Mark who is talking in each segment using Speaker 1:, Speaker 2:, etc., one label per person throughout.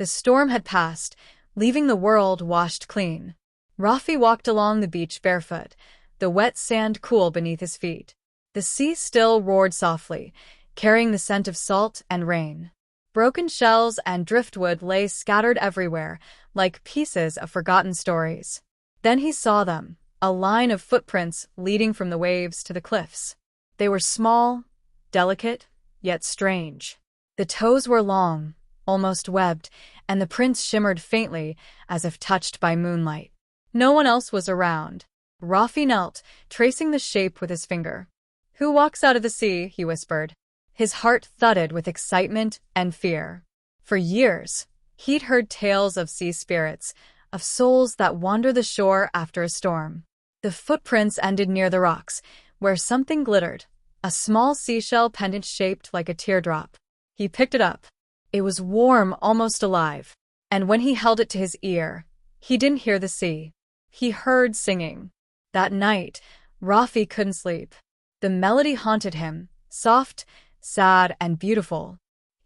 Speaker 1: The storm had passed, leaving the world washed clean. Rafi walked along the beach barefoot, the wet sand cool beneath his feet. The sea still roared softly, carrying the scent of salt and rain. Broken shells and driftwood lay scattered everywhere, like pieces of forgotten stories. Then he saw them, a line of footprints leading from the waves to the cliffs. They were small, delicate, yet strange. The toes were long, almost webbed, and the prints shimmered faintly as if touched by moonlight. No one else was around. Rafi knelt, tracing the shape with his finger. "Who walks out of the sea?" he whispered. His heart thudded with excitement and fear. For years, he'd heard tales of sea spirits, of souls that wander the shore after a storm. The footprints ended near the rocks, where something glittered, a small seashell pendant shaped like a teardrop. He picked it up. It was warm, almost alive. And when he held it to his ear, he didn't hear the sea. He heard singing. That night, Rafi couldn't sleep. The melody haunted him, soft, sad, and beautiful.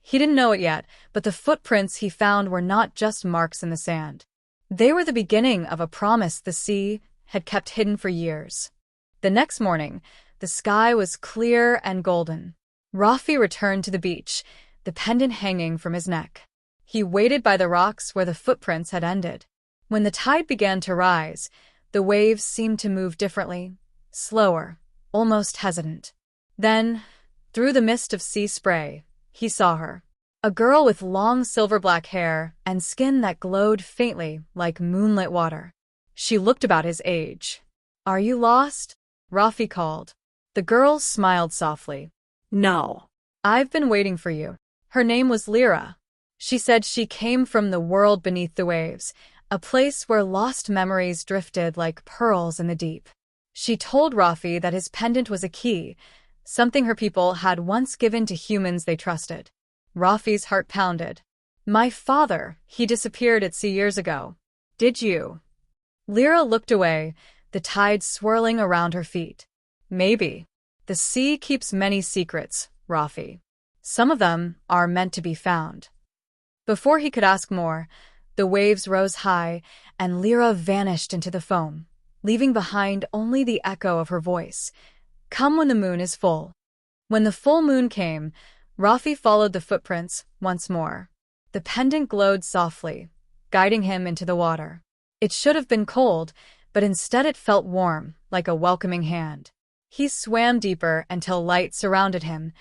Speaker 1: He didn't know it yet, but the footprints he found were not just marks in the sand. They were the beginning of a promise the sea had kept hidden for years. The next morning, the sky was clear and golden. Rafi returned to the beach, the pendant hanging from his neck. He waited by the rocks where the footprints had ended. When the tide began to rise, the waves seemed to move differently, slower, almost hesitant. Then, through the mist of sea spray, he saw her. A girl with long silver-black hair and skin that glowed faintly like moonlit water. She looked about his age. "Are you lost?" Rafi called. The girl smiled softly. "No. I've been waiting for you." Her name was Lira. She said she came from the world beneath the waves, a place where lost memories drifted like pearls in the deep. She told Rafi that his pendant was a key, something her people had once given to humans they trusted. Rafi's heart pounded. "My father, he disappeared at sea years ago. Did you?" Lira looked away, the tide swirling around her feet. "Maybe. The sea keeps many secrets, Rafi. Some of them are meant to be found." Before he could ask more, the waves rose high, and Lira vanished into the foam, leaving behind only the echo of her voice. "Come when the moon is full." When the full moon came, Rafi followed the footprints once more. The pendant glowed softly, guiding him into the water. It should have been cold, but instead it felt warm, like a welcoming hand. He swam deeper until light surrounded him,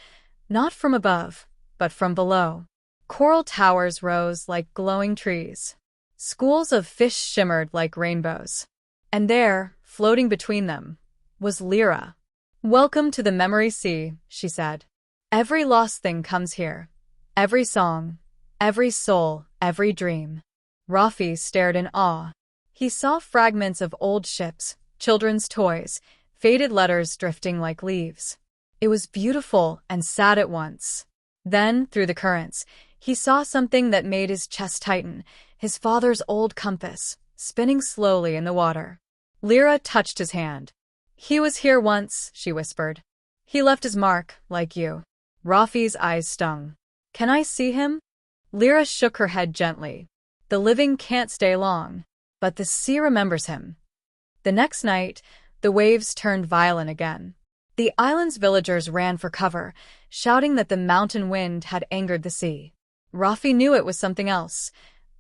Speaker 1: not from above, but from below. Coral towers rose like glowing trees. Schools of fish shimmered like rainbows. And there, floating between them, was Lira. "Welcome to the Memory Sea," she said. "Every lost thing comes here. Every song, every soul, every dream." Rafi stared in awe. He saw fragments of old ships, children's toys, faded letters drifting like leaves. It was beautiful and sad at once. Then, through the currents, he saw something that made his chest tighten, his father's old compass, spinning slowly in the water. Lira touched his hand. "He was here once," she whispered. "He left his mark, like you." Rafi's eyes stung. "Can I see him?" Lira shook her head gently. "The living can't stay long, but the sea remembers him." The next night, the waves turned violent again. The island's villagers ran for cover, shouting that the mountain wind had angered the sea. Rafi knew it was something else.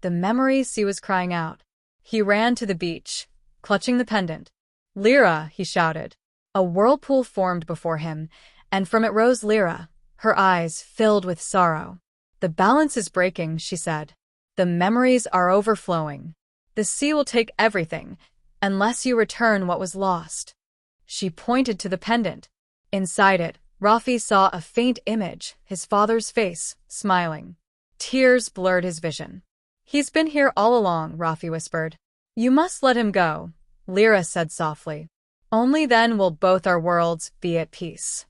Speaker 1: The memory sea was crying out. He ran to the beach, clutching the pendant. "Lira," he shouted. A whirlpool formed before him, and from it rose Lira, her eyes filled with sorrow. "The balance is breaking," she said. "The memories are overflowing. The sea will take everything, unless you return what was lost." She pointed to the pendant. Inside it, Rafi saw a faint image, his father's face, smiling. Tears blurred his vision. "He's been here all along," Rafi whispered. "You must let him go," Lira said softly. "Only then will both our worlds be at peace."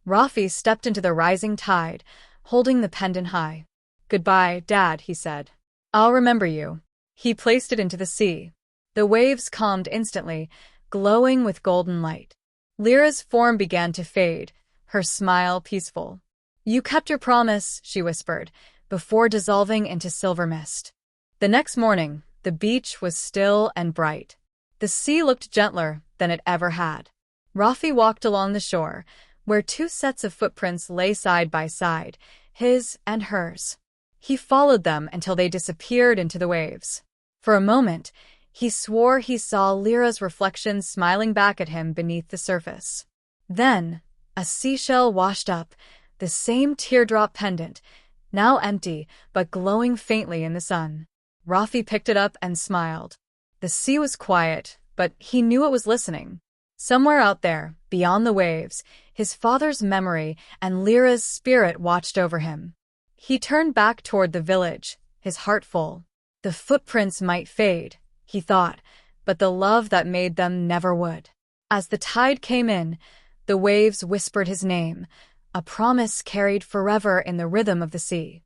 Speaker 1: Rafi stepped into the rising tide, holding the pendant high. "Goodbye, Dad," he said. "I'll remember you." He placed it into the sea. The waves calmed instantly, glowing with golden light. Lira's form began to fade, her smile peaceful. "You kept your promise," she whispered, before dissolving into silver mist. The next morning, the beach was still and bright. The sea looked gentler than it ever had. Rafi walked along the shore, where two sets of footprints lay side by side, his and hers. He followed them until they disappeared into the waves. For a moment, he swore he saw Lira's reflection smiling back at him beneath the surface. Then, a seashell washed up, the same teardrop pendant, now empty but glowing faintly in the sun. Rafi picked it up and smiled. The sea was quiet, but he knew it was listening. Somewhere out there, beyond the waves, his father's memory and Lira's spirit watched over him. He turned back toward the village, his heart full. The footprints might fade, he thought, but the love that made them never would. As the tide came in, the waves whispered his name, a promise carried forever in the rhythm of the sea.